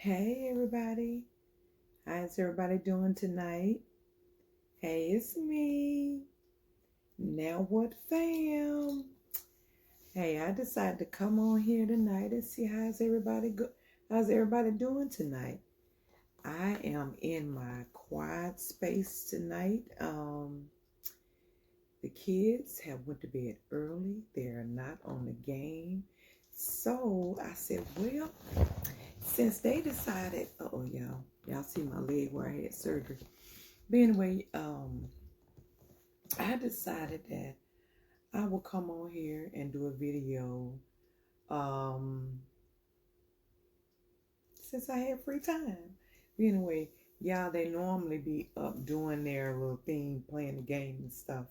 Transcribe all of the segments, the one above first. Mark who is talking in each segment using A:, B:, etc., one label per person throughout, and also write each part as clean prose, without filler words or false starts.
A: Hey everybody, how's everybody doing tonight? Hey, it's me. Now what fam? Hey, I decided to come on here tonight and see how's everybody doing tonight. I am in my quiet space tonight. The kids have went to bed early. They're not on the game. So I said, well, since they decided, y'all see my leg where I had surgery. But anyway, I decided that I will come on here and do a video um, since I had free time. But anyway, y'all, they normally be up doing their little thing, playing the game and stuff.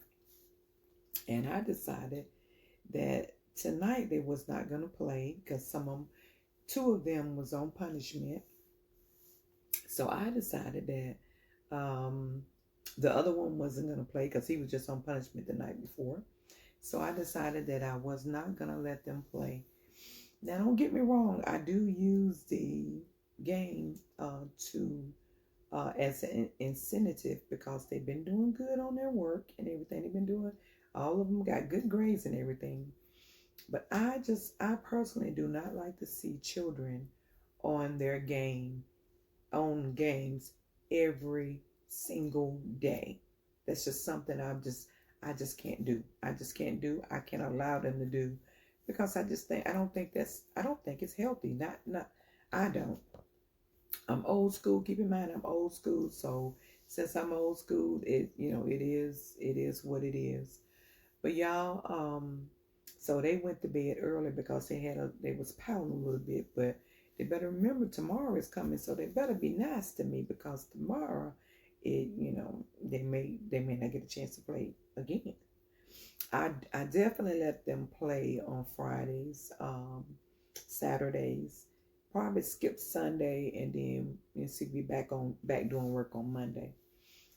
A: And I decided that tonight they was not going to play because two of them was on punishment. So I decided that the other one wasn't going to play because he was just on punishment the night before. So I decided that I was not going to let them play. Now, don't get me wrong. I do use the game as an incentive because they've been doing good on their work and everything. They've been doing, all of them got good grades and everything. But I personally do not like to see children on on games every single day. That's just something I just can't do. I just can't do. I can't allow them to do because I don't think it's healthy. Not I don't. I'm old school. Keep in mind I'm old school. So since I'm old school, it is what it is. But y'all, so they went to bed early because they was pouting a little bit, but they better remember tomorrow is coming, so they better be nice to me because tomorrow, they may not get a chance to play again. I definitely let them play on Fridays, Saturdays, probably skip Sunday, and then see be back doing work on Monday,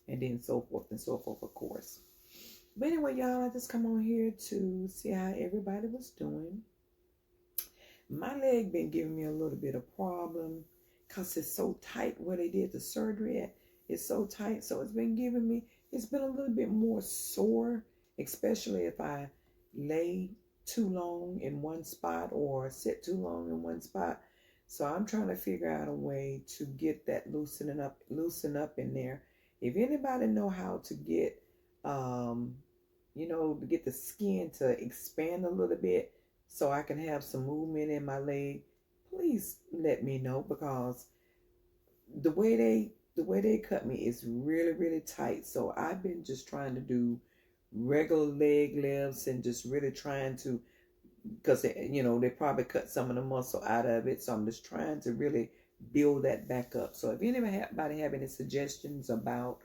A: and then so forth and so forth, of course. But anyway, y'all, I just come on here to see how everybody was doing. My leg been giving me a little bit of problem because it's so tight where they did the surgery at. It's so tight, so it's been a little bit more sore, especially if I lay too long in one spot or sit too long in one spot. So I'm trying to figure out a way to get that loosen up in there. If anybody know how to get to get the skin to expand a little bit so I can have some movement in my leg, please let me know because the way they cut me is really, really tight. So I've been just trying to do regular leg lifts and just really trying to, because they probably cut some of the muscle out of it. So I'm just trying to really build that back up. So if anybody have any suggestions about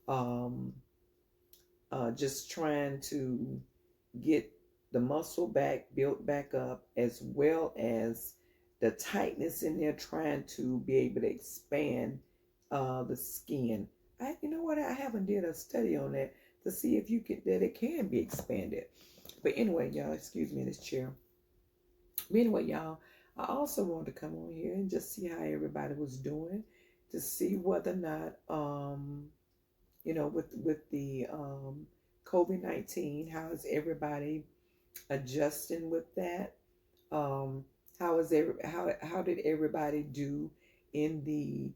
A: um, just trying to get the muscle back, built back up, as well as the tightness in there, trying to be able to expand the skin. You know what? I haven't did a study on that to see if that it can be expanded. But anyway, y'all, excuse me, this chair. But anyway, y'all, I also wanted to come on here and just see how everybody was doing, to see whether or not with the COVID-19, how is everybody adjusting with that? Um, how did everybody do in the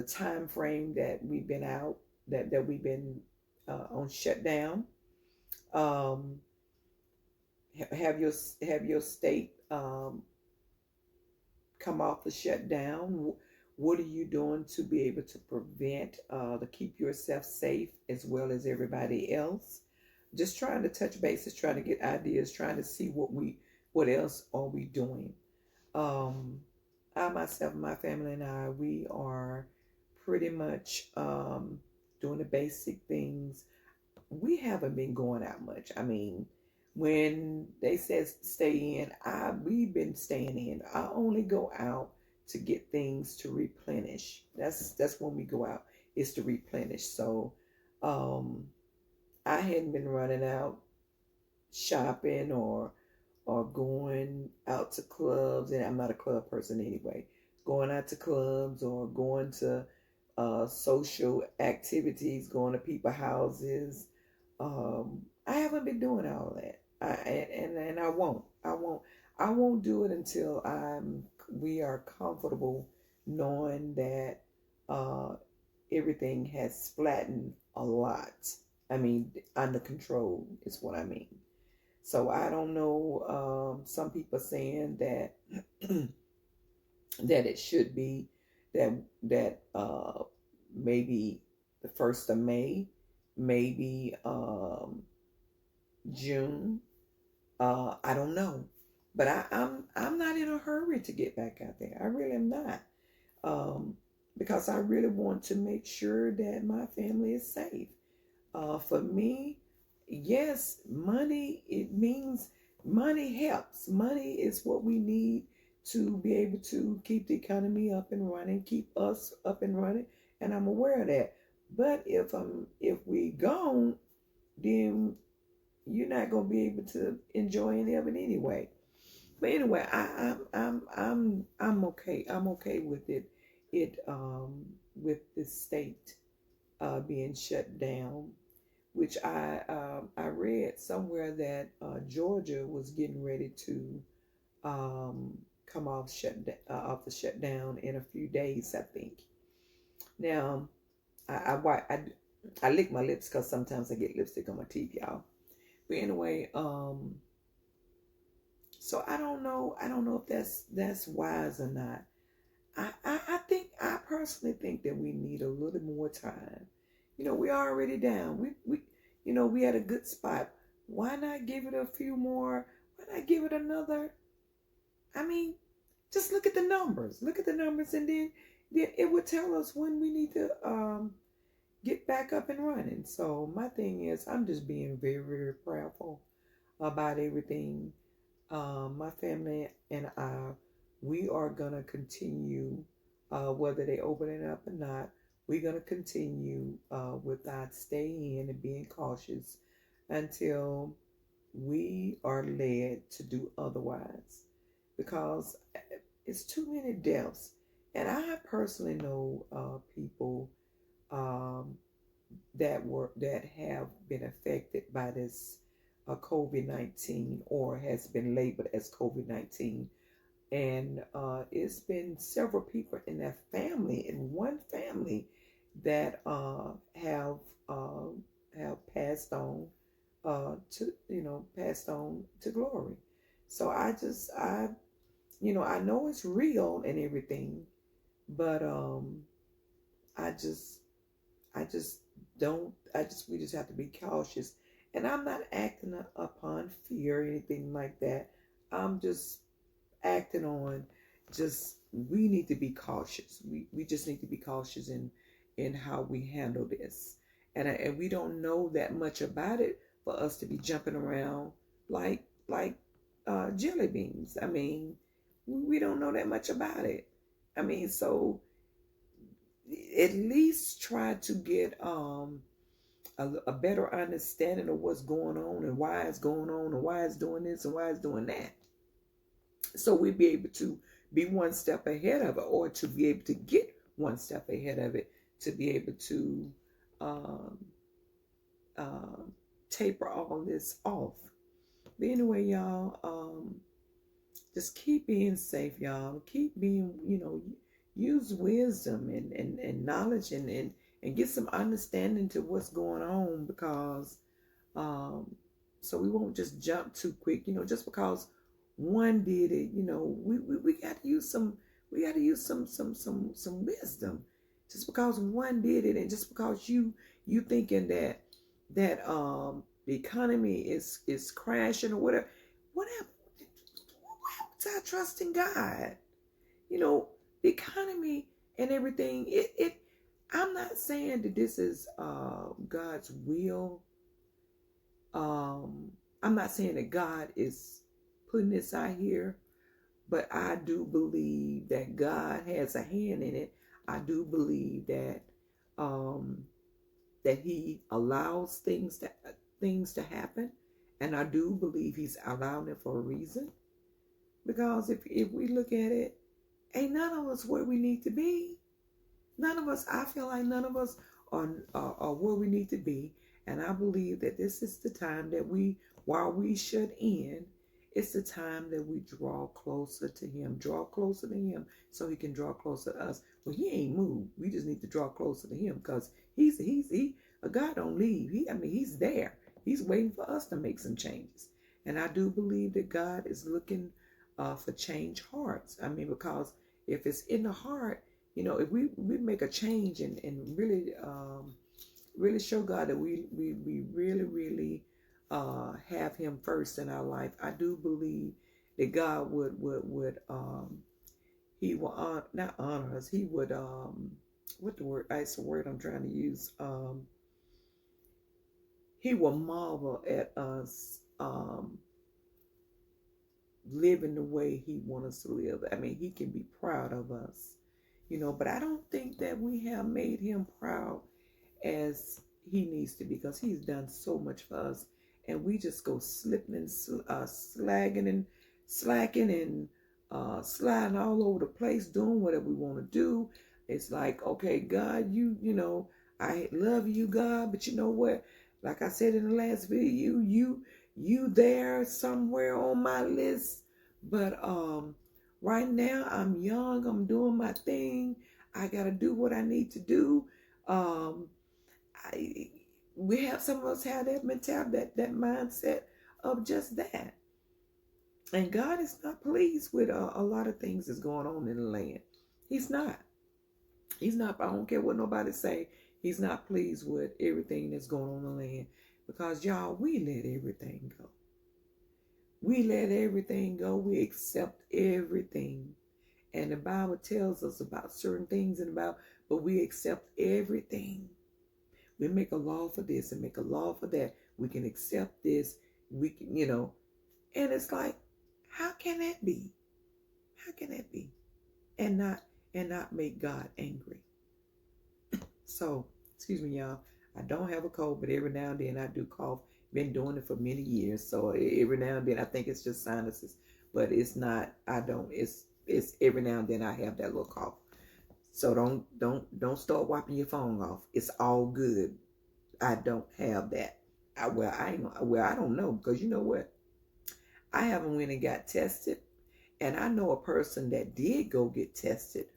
A: time frame that we've been out, that we've been on shutdown? Um, have your state come off the shutdown? What are you doing to be able to to keep yourself safe as well as everybody else? Just trying to touch bases, trying to get ideas, trying to see what else are we doing. Um, I myself, my family and I, we are pretty much doing the basic things. We haven't been going out much. I mean, when they said stay in, we've been staying in. I only go out to get things to replenish. That's when we go out, is to replenish. So um I hadn't been running out shopping or going out to clubs, and I'm not a club person anyway. going out to clubs or going to social activities, going to people's houses. I haven't been doing all that. And I won't. I won't do it until we are comfortable knowing that uh, everything has flattened a lot. I mean, under control is what I mean. So I don't know. Some people saying that that it should be that maybe the 1st of May, maybe June. I don't know, but I'm not in a hurry to get back out there. I really am not, um, because I really want to make sure that my family is safe. For me, yes, money, it means money helps. Money is what we need to be able to keep the economy up and running, keep us up and running, and I'm aware of that. But if we gone, then you're not gonna be able to enjoy any of it anyway. But anyway, I'm okay. I'm okay with it. With the state being shut down, which I read somewhere that Georgia was getting ready to come off the shutdown in a few days, I think. Now I lick my lips because sometimes I get lipstick on my teeth, y'all. But anyway, so I don't know. I don't know if that's wise or not. I think I personally think that we need a little more time. We're already down. We had a good spot. Why not give it a few more? Why not give it another? I mean, just look at the numbers. Look at the numbers, and then it would tell us when we need to get back up and running. So my thing is, I'm just being very, very prayerful about everything. My family and I, we are gonna continue, whether they open it up or not. We're gonna continue with our stay in and being cautious until we are led to do otherwise, because it's too many deaths. And I personally know people um, that have been affected by this COVID-19, or has been labeled as COVID-19, and it's been several people in that family, in one family, that uh, have passed on to glory. So I know it's real and everything, but I just I just don't. We just have to be cautious. And I'm not acting upon fear or anything like that. I'm just acting on just, we need to be cautious. We just need to be cautious in how we handle this. And we don't know that much about it for us to be jumping around like jelly beans. I mean, we don't know that much about it. I mean, so at least try to get a better understanding of what's going on and why it's going on and why it's doing this and why it's doing that. So we'll be able to be one step ahead of it, or to be able to get one step ahead of it, to be able to um, uh, taper all this off. But anyway, y'all, just keep being safe, y'all. Keep being, use wisdom and knowledge, and get some understanding to what's going on, because um, so we won't just jump too quick, just because one did it, we got to use some wisdom. Just because one did it, and just because you thinking the economy is crashing or whatever, what happened? What happened to our trust in God? The economy and everything. It I'm not saying that this is God's will. I'm not saying that God is putting this out here, but I do believe that God has a hand in it. I do believe um, that He allows things to happen, and I do believe He's allowing it for a reason. Because if we look at it, Ain't none of us where we need to be. None of us, I feel like none of us are where we need to be. And I believe that this is the time that while we shut in, it's the time that we draw closer to him, draw closer to him so he can draw closer to us. Well, he ain't moved. We just need to draw closer to him because God don't leave. He's there. He's waiting for us to make some changes. And I do believe that God is looking for change hearts. Because if it's in the heart, if we make a change and really really show God that we really have him first in our life, I do believe that God would he will not honor us. He would what the word? It's the word I'm trying to use. He will marvel at us living the way he wants us to live. He can be proud of us, but I don't think that we have made him proud as he needs to, because he's done so much for us, and we just go slipping and slagging and slacking and sliding all over the place, doing whatever we want to do. It's like, okay, God, I love you, God, but you know what? Like I said in the last video, you there somewhere on my list, but right now I'm young, I'm doing my thing, I gotta do what I need to do. We have, some of us have that mentality, that mindset of just that. And God is not pleased with a lot of things that's going on in the land. He's not. He's not. I don't care what nobody say. He's not pleased with everything that's going on in the land. Because y'all, we let everything go. We let everything go. We accept everything. And the Bible tells us about certain things but we accept everything. We make a law for this and make a law for that. We can accept this. We can, and it's like, how can that be? How can that be? And not make God angry. So, excuse me, y'all. I don't have a cold, but every now and then I do cough. Been doing it for many years. So every now and then I think it's just sinuses. But it's not, it's every now and then I have that little cough. So don't start wiping your phone off. It's all good. I don't have that. I don't know, because you know what? I haven't went and got tested, and I know a person that did go get tested,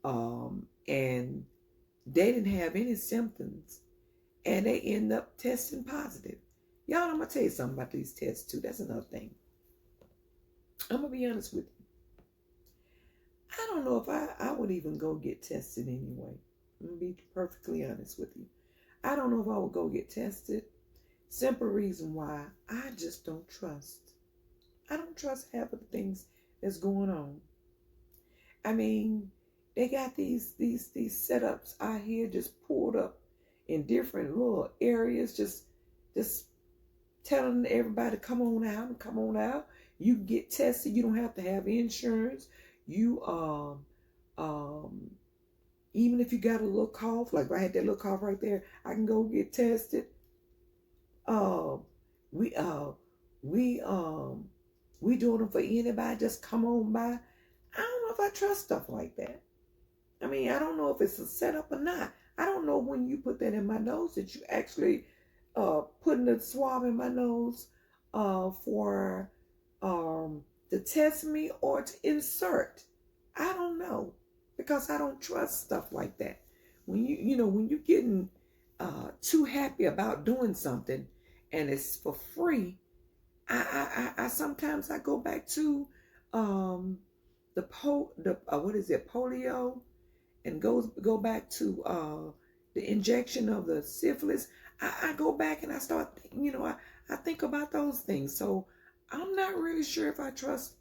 A: and they didn't have any symptoms, and they end up testing positive. Y'all, I'm gonna tell you something about these tests too. That's another thing. I'm gonna be honest with you. I don't know if I would even go get tested anyway. I'm gonna be perfectly honest with you. I don't know if I would go get tested. Simple reason why, I just don't trust. I don't trust half of the things that's going on. They got these setups out here just pulled up in different little areas, just telling everybody, come on out, come on out. You get tested. You don't have to have insurance. You even if you got a little cough, like I had that little cough right there, I can go get tested. We doing them for anybody. Just come on by. I don't know if I trust stuff like that. I don't know if it's a setup or not. I don't know when you put that in my nose that you actually putting the swab in my nose for to test me or to insert. I don't know, because I don't trust stuff like that. When when you're getting too happy about doing something and it's for free, I sometimes I go back to what is it, polio, and go back to the injection of the syphilis. I go back and I start thinking, I think about those things. So I'm not really sure if I trust,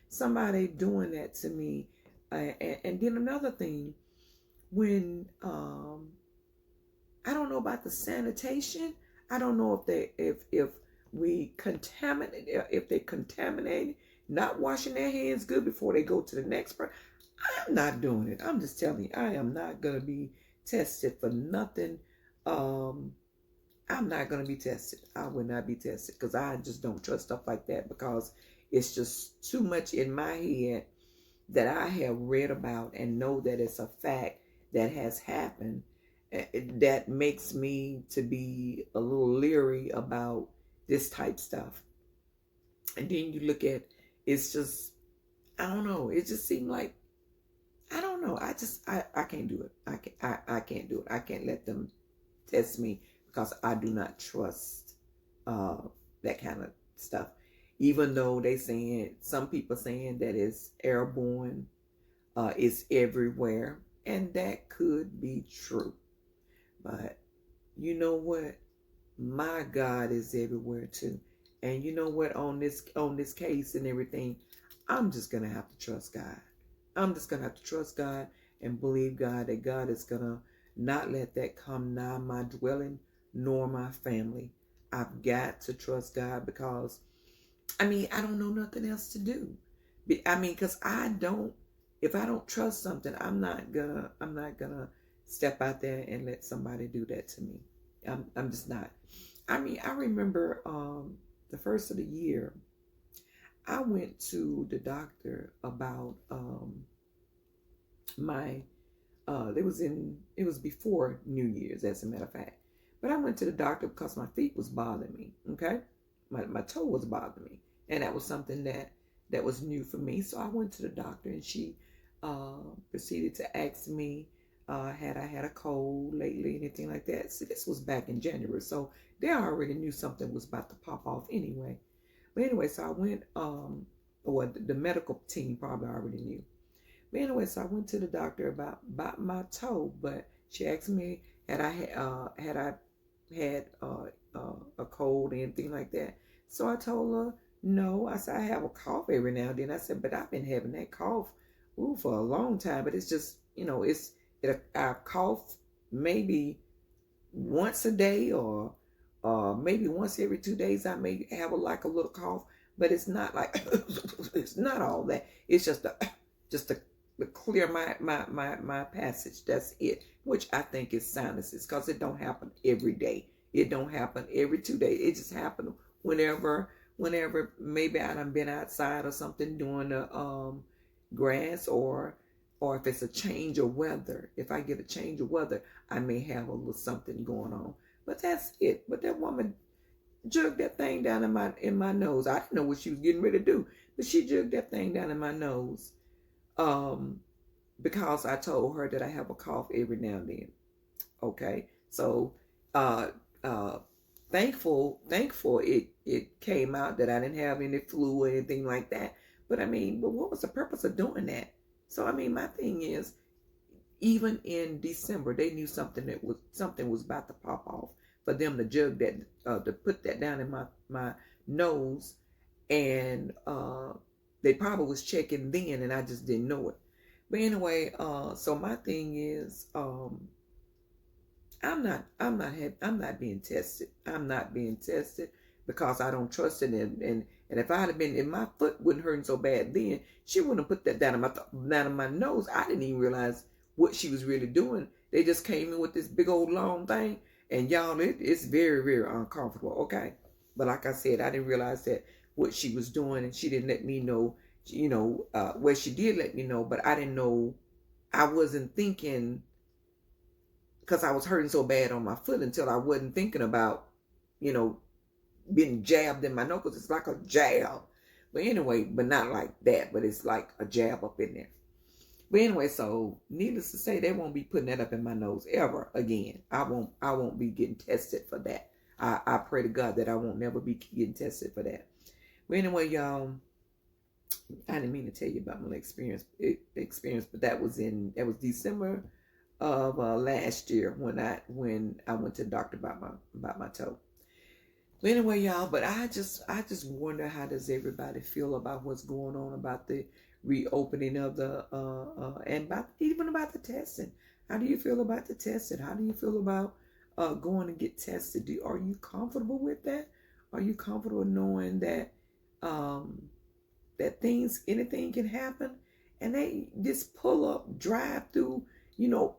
A: somebody doing that to me. And then another thing, when I don't know about the sanitation. I don't know if we contaminate, if they contaminate, not washing their hands good before they go to the next person. I'm not doing it. I'm just telling you, I am not gonna be tested for nothing. I'm not gonna be tested. I will not be tested, because I just don't trust stuff like that, because it's just too much in my head that I have read about and know that it's a fact that has happened, that makes me to be a little leery about this type stuff. And then you look at, it's just, I don't know, it just seemed like, I don't know, I can't do it. I can't do it. I can't let them test me because I do not trust uh, that kind of stuff. Even though they saying, some people saying that it's airborne, it's everywhere, and that could be true. But you know what? My God is everywhere too. And you know what? On this case and everything, I'm just gonna have to trust God. I'm just gonna have to trust God and believe God that God is gonna not let that come nigh my dwelling nor my family. I've got to trust God because I don't know nothing else to do. Because if I don't trust something, I'm not gonna step out there and let somebody do that to me. I'm just not. I remember the first of the year, I went to the doctor about my it was before New Year's, as a matter of fact. But I went to the doctor because my feet was bothering me. Okay, my toe was bothering me, and that was something that was new for me. So I went to the doctor, and she proceeded to ask me, had I had a cold lately, anything like that. See, this was back in January, so they already knew something was about to pop off anyway. But anyway, so I went, or the medical team probably already knew. But anyway, so I went to the doctor about my toe, but she asked me had I had a cold or anything like that. So I told her no. I said I have a cough every now and then. I said, but I've been having that cough for a long time. But it's just I cough maybe once a day or maybe once every 2 days. I may have like a little cough, but it's not like it's not all that. It's just a to clear my passage. That's it. Which I think is sinuses, because it don't happen every day. It don't happen every 2 days. It just happens whenever maybe I done been outside or something doing the grass, or if it's a change of weather. If I get a change of weather, I may have a little something going on. But that's it. But that woman jugged that thing down in my nose. I didn't know what she was getting ready to do, but she jugged that thing down in my nose. Because I told her that I have a cough every now and then. Okay, so uh, uh, thankful it came out that I didn't have any flu or anything like that. But but what was the purpose of doing that? So my thing is, even in December, they knew something was about to pop off. For them to jug that, to put that down in my nose, and they probably was checking then, and I just didn't know it. But anyway, so my thing is, I'm not being tested. I'm not being tested because I don't trust it. And if if my foot wasn't hurting so bad then, she wouldn't have put that down in my nose. I didn't even realize what she was really doing. They just came in with this big old long thing, and y'all, it's very, very uncomfortable. Okay, but like I said, I didn't realize that what she was doing, and she didn't let me know. Well, she did let me know, but I didn't know. I wasn't thinking, because I was hurting so bad on my foot, until I wasn't thinking about, being jabbed in my nose, because it's like a jab. But anyway, but not like that, but it's like a jab up in there. But anyway, so needless to say, they won't be putting that up in my nose ever again. I won't be getting tested for that. I pray to God that I won't never be getting tested for that. But anyway, y'all, I didn't mean to tell you about my experience, but that was December of last year when I went to the doctor about my toe. But anyway, y'all, but I just wonder, how does everybody feel about what's going on about the reopening of the and even about the testing? How do you feel about the testing? How do you feel about going to get tested? Are you comfortable with that? Are you comfortable knowing that that anything can happen, and they just pull up, drive through,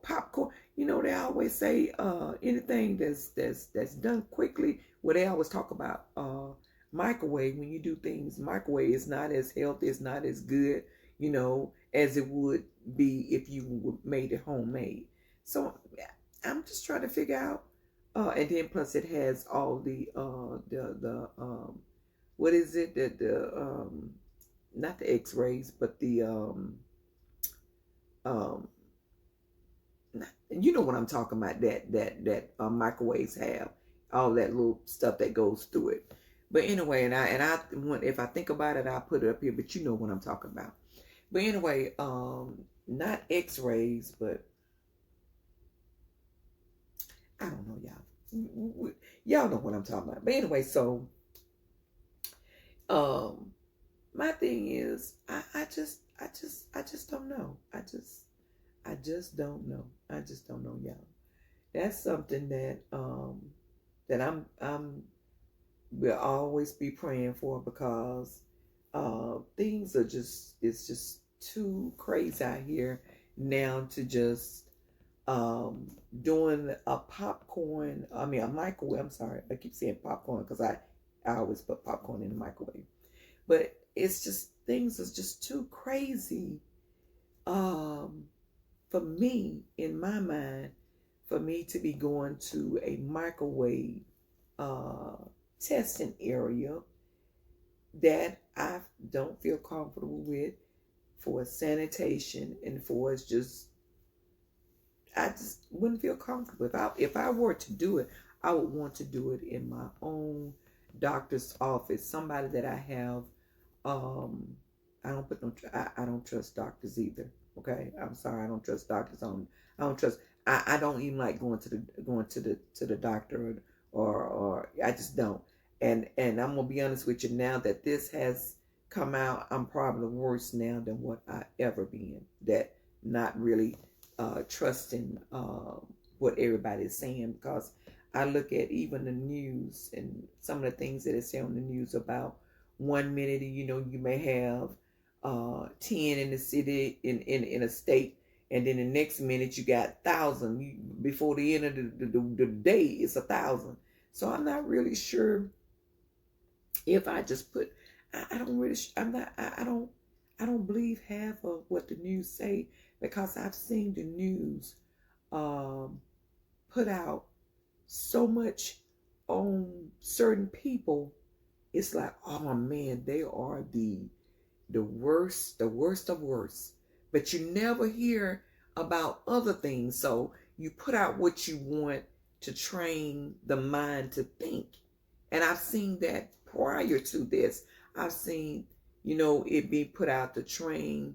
A: popcorn. They always say anything that's done quickly. Well, they always talk about microwave. When you do things microwave, it's not as healthy, it's not as good, as it would be if you made it homemade. So I'm just trying to figure out. And then plus it has all the what is it, the not the X-rays, but the um you know what I'm talking about, that microwaves have all that little stuff that goes through it. But anyway, and I if I think about it, I'll put it up here, but you know what I'm talking about. But anyway, not X-rays, but I don't know, y'all. Y'all know what I'm talking about. But anyway, so um my thing is, I just don't know. I just don't know. I just don't know, y'all. That's something that I'm will always be praying for, because things are just, it's just too crazy out here now to just doing a popcorn, I mean a microwave. I'm sorry, I keep saying popcorn because I always put popcorn in the microwave. But it's just, things is just too crazy um for me, in my mind, for me to be going to a microwave uh testing area that I don't feel comfortable with, for sanitation and for it's just, I just wouldn't feel comfortable. If I were to do it, I would want to do it in my own doctor's office. Somebody that I have. Um, I don't put no. I don't trust doctors either. Okay, I'm sorry. I don't trust doctors. I don't trust. I don't even like going to the doctor, or I just don't. And I'm gonna be honest with you, now that this has come out, I'm probably worse now than what I ever been. That not really trusting what everybody is saying, because I look at even the news and some of the things that they say on the news about, 1 minute, you may have 10 in the city, in a state, and then the next minute you got 1,000. Before the end of the day, it's 1,000. So I'm not really sure if I just put. I don't really. I'm not. I don't. I don't believe half of what the news say, because I've seen the news um, put out so much on certain people. It's like, oh man, they are the worst of worst. But you never hear about other things. So you put out what you want to train the mind to think. And I've seen that prior to this. I've seen, it be put out to train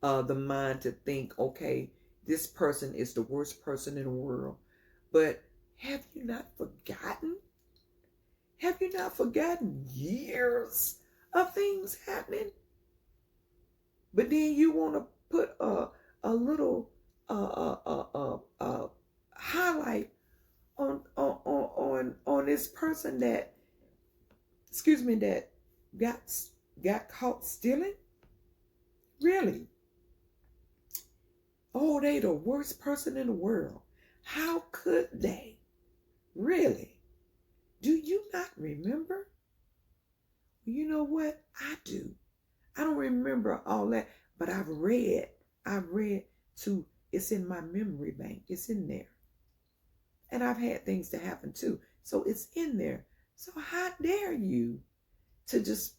A: the mind to think, okay, this person is the worst person in the world. But have you not forgotten? Have you not forgotten years of things happening? But then you want to put a little highlight on this person that, excuse me, that got caught stealing. Really? Oh, they the worst person in the world. How could they? Really? Do you not remember? You know what? I do. I don't remember all that, but I've read too. It's in my memory bank. It's in there. And I've had things to happen too. So it's in there. So how dare you to just,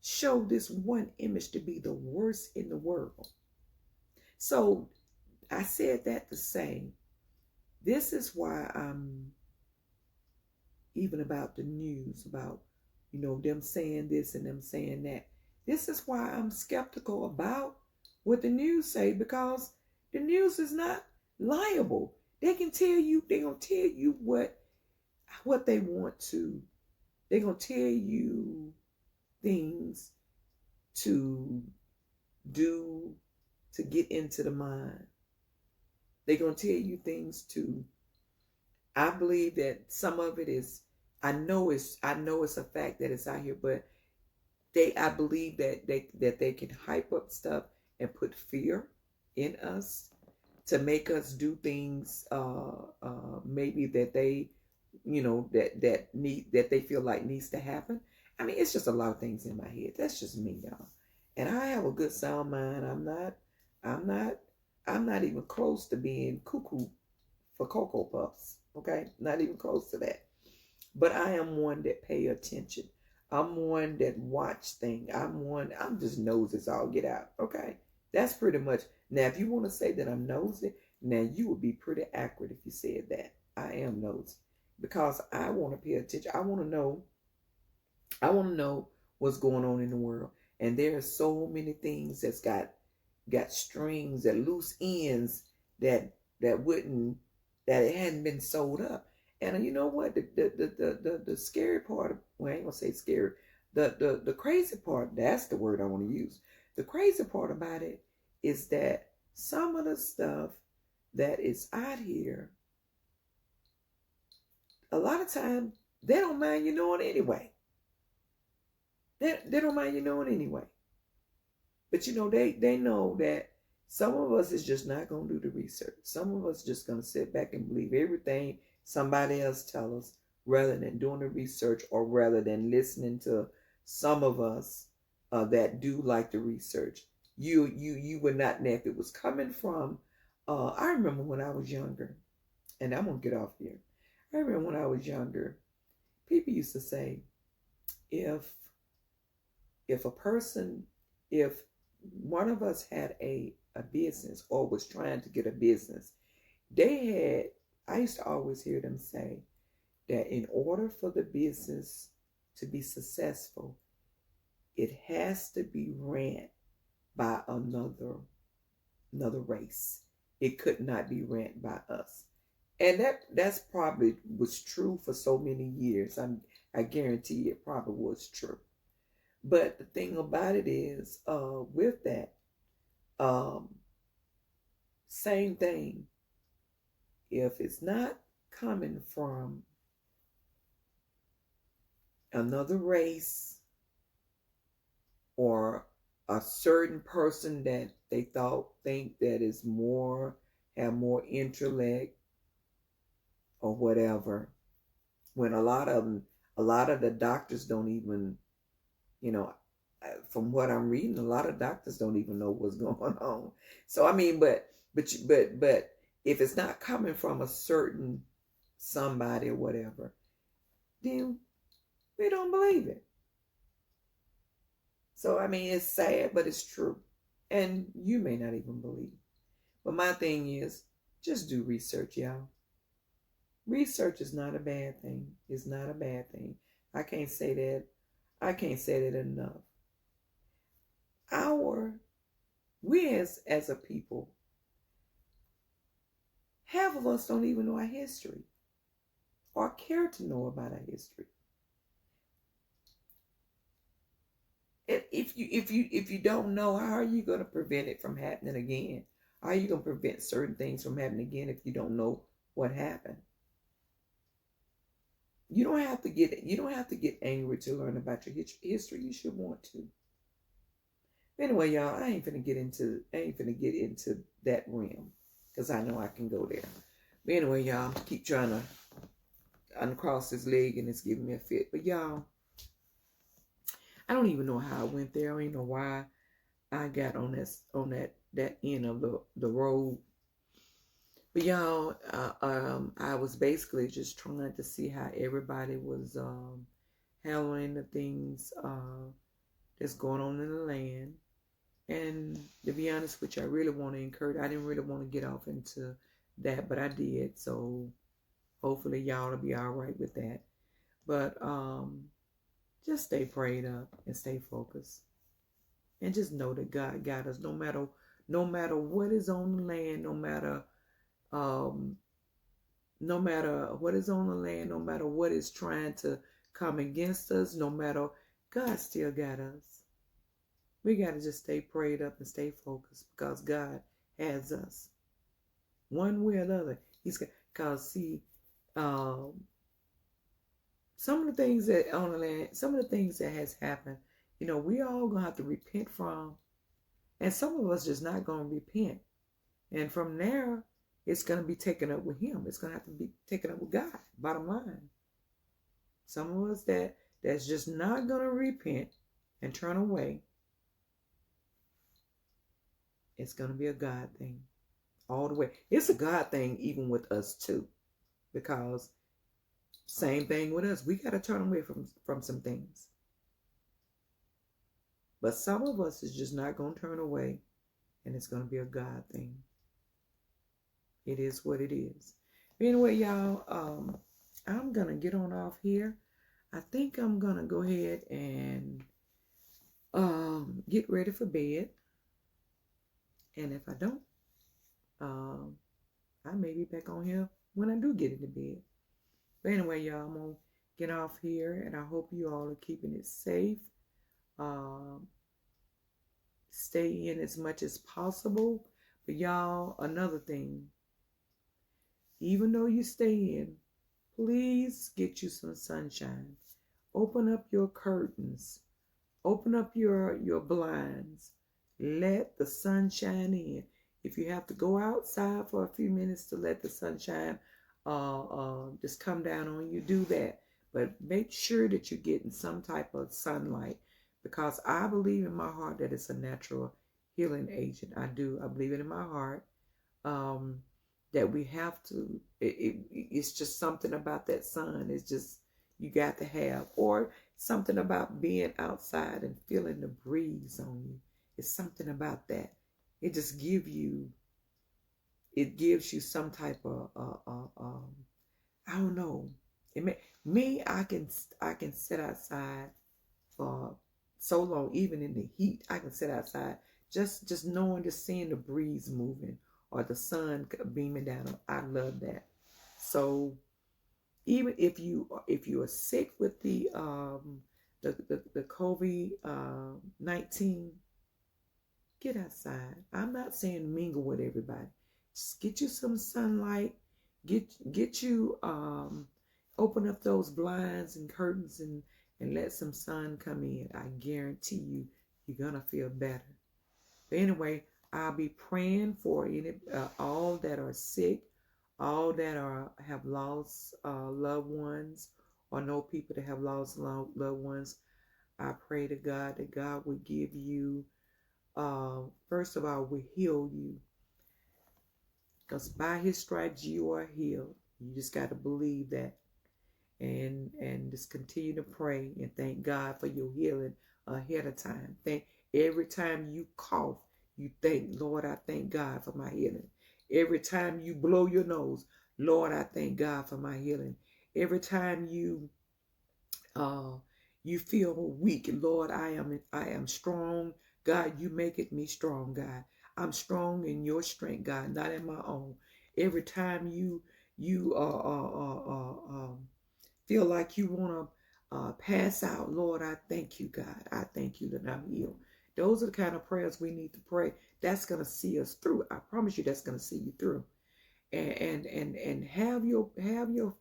A: show this one image to be the worst in the world? So I said that to say, this is why I'm, even about the news, about, them saying this and them saying that. This is why I'm skeptical about what the news say, because the news is not liable. They're gonna tell you what they want to. They're gonna tell you things to do, to get into the mind. They're gonna tell you things to. I believe that some of it is, I know it's a fact that it's out here, but I believe that they can hype up stuff and put fear in us to make us do things maybe that they, that they feel like needs to happen. I mean, it's just a lot of things in my head. That's just me, y'all. And I have a good sound mind. I'm not I'm not I'm not even close to being cuckoo for Cocoa Puffs. Okay? Not even close to that. But I am one that pay attention. I'm one that watch things. I'm just nosy as all get out. Okay? That's pretty much. Now, if you want to say that I'm nosy, now you would be pretty accurate if you said that. I am nosy. Because I want to pay attention. I want to know what's going on in the world. And there are so many things that's got strings and loose ends that wouldn't that it hadn't been sold up. And you know what? The scary part, well, I ain't gonna say scary. The crazy part, that's the word I want to use. The crazy part about it is that some of the stuff that is out here, a lot of times they don't mind you knowing anyway. They don't mind you knowing anyway. But they know that some of us is just not going to do the research. Some of us just going to sit back and believe everything somebody else tell us rather than doing the research, or rather than listening to some of us that do like the research. You would not know if it was coming from. I remember when I was younger, and I'm going to get off here. I remember when I was younger, people used to say, if a person, if one of us had a business or was trying to get a business, I used to always hear them say that in order for the business to be successful, it has to be ran by another race. It could not be ran by us. And that's probably was true for so many years. I guarantee it probably was true. But the thing about it is, with that, um, same thing. If it's not coming from another race or a certain person that they think that is have more intellect or whatever, when a lot of the doctors don't even, from what I'm reading, a lot of doctors don't even know what's going on. So I mean, but if it's not coming from a certain somebody or whatever, then we don't believe it. So I mean, it's sad, but it's true, and you may not even believe. But my thing is, just do research, y'all. Research is not a bad thing. It's not a bad thing. I can't say that. I can't say that enough. We as a people, half of us don't even know our history or care to know about our history. If you don't know, how are you going to prevent it from happening again? How are you going to prevent certain things from happening again if you don't know what happened? You don't have to get angry to learn about your history. You should want to. Anyway, y'all, I ain't finna get into that realm, because I know I can go there. But anyway, y'all, keep trying to uncross this leg and it's giving me a fit. But y'all, I don't even know how I went there. I don't even know why I got on that end of the road. But y'all, I was basically just trying to see how everybody was handling the things that's going on in the land. And to be honest with you, I really want to encourage. I didn't really want to get off into that, but I did. So hopefully y'all will be all right with that. But just stay prayed up and stay focused, and just know that God got us. No matter what is on the land, no matter what is on the land, no matter what is trying to come against us, God still got us. We got to just stay prayed up and stay focused, because God has us. One way or another, He's got. Because see, some of the things that on the land, some of the things that has happened, we all gonna have to repent from, and some of us just not gonna repent, and from there, it's gonna be taken up with Him. It's gonna have to be taken up with God. Bottom line, some of us that's just not gonna repent and turn away, It's going to be a God thing all the way. It's a God thing even with us too, because same thing with us. We got to turn away from some things. But some of us is just not going to turn away, and it's going to be a God thing. It is what it is. Anyway, y'all, I'm going to get on off here. I think I'm going to go ahead and get ready for bed. And if I don't, I may be back on here when I do get into bed. But anyway, y'all, I'm going to get off here, and I hope you all are keeping it safe. Stay in as much as possible. But y'all, another thing, even though you stay in, please get you some sunshine. Open up your curtains. Open up your blinds. Let the sunshine in. If you have to go outside for a few minutes to let the sunshine just come down on you, do that. But make sure that you're getting some type of sunlight, because I believe in my heart that it's a natural healing agent. I do. I believe it in my heart. That we have to, it's just something about that sun. It's just, you got to have, or something about being outside and feeling the breeze on you. It's something about that. It just gives you some type of, I don't know. I can sit outside for so long, even in the heat. I can sit outside just knowing, just seeing the breeze moving or the sun beaming down. I love that. So even if you are sick with the COVID-19, get outside. I'm not saying mingle with everybody. Just get you some sunlight. Get you open up those blinds and curtains and let some sun come in. I guarantee you, you're gonna feel better. But anyway, I'll be praying for all that are sick, all that have lost loved ones, or know people that have lost loved ones. I pray to God that God would give you, first of all, will heal you. Because by his stripes you are healed. You just got to believe that. And just continue to pray and thank God for your healing ahead of time. Every time you cough, you think, Lord, I thank God for my healing. Every time you blow your nose, Lord, I thank God for my healing. Every time you feel weak, Lord, I am strong. God, you make it me strong, God. I'm strong in your strength, God, not in my own. Every time you feel like you want to pass out, Lord, I thank you, God. I thank you that I'm healed. Those are the kind of prayers we need to pray. That's going to see us through. I promise you that's going to see you through. And have your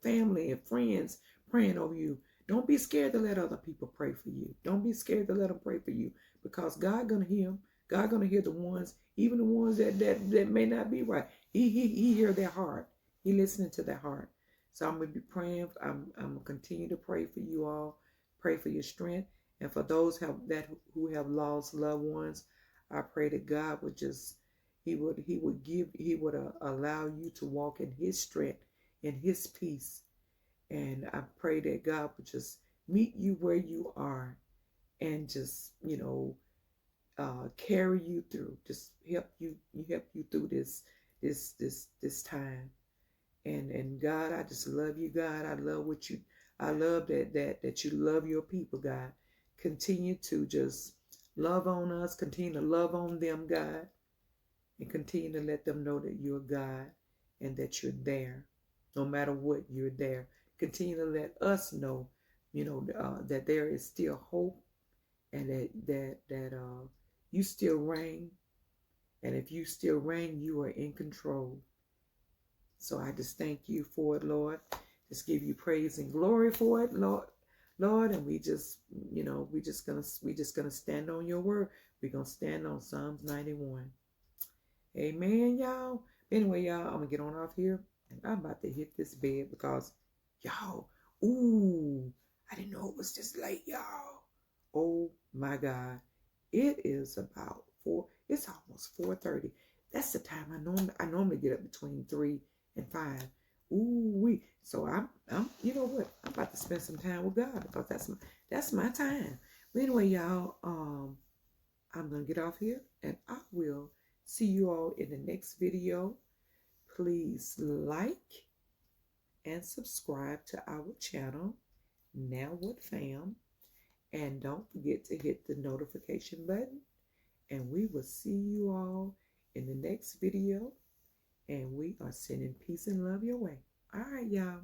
A: family and friends praying over you. Don't be scared to let other people pray for you. Don't be scared to let them pray for you, because God going to hear them. God going to hear the ones, even the ones that may not be right. He hear their heart. He listening to their heart. So I'm going to be praying. I'm going to continue to pray for you all. Pray for your strength. And for those who have lost loved ones, I pray that God would just, he would allow you to walk in his strength, in his peace. And I pray that God would just meet you where you are and just, carry you through, just help you through this time. And God, I just love you, God. I love that you love your people, God. Continue to just love on us, continue to love on them, God, and continue to let them know that you're God and that you're there. No matter what, you're there. Continue to let us know, that there is still hope, and that you still reign. And if you still reign, you are in control. So I just thank you for it, Lord. Just give you praise and glory for it, Lord. And we just gonna stand on your word. We're gonna stand on Psalms 91. Amen, y'all. Anyway, y'all, I'm gonna get on off here, and I'm about to hit this bed because, y'all, I didn't know it was this late, y'all. Oh my God, it is about 4. It's almost 4:30. That's the time I normally get up between 3 and 5. Ooh wee. So I'm you know what? I'm about to spend some time with God because that's my time. But anyway, y'all, I'm gonna get off here and I will see you all in the next video. Please like and subscribe to our channel, Now What Fam, and don't forget to hit the notification button. And we will see you all in the next video. And we are sending peace and love your way. All right, y'all.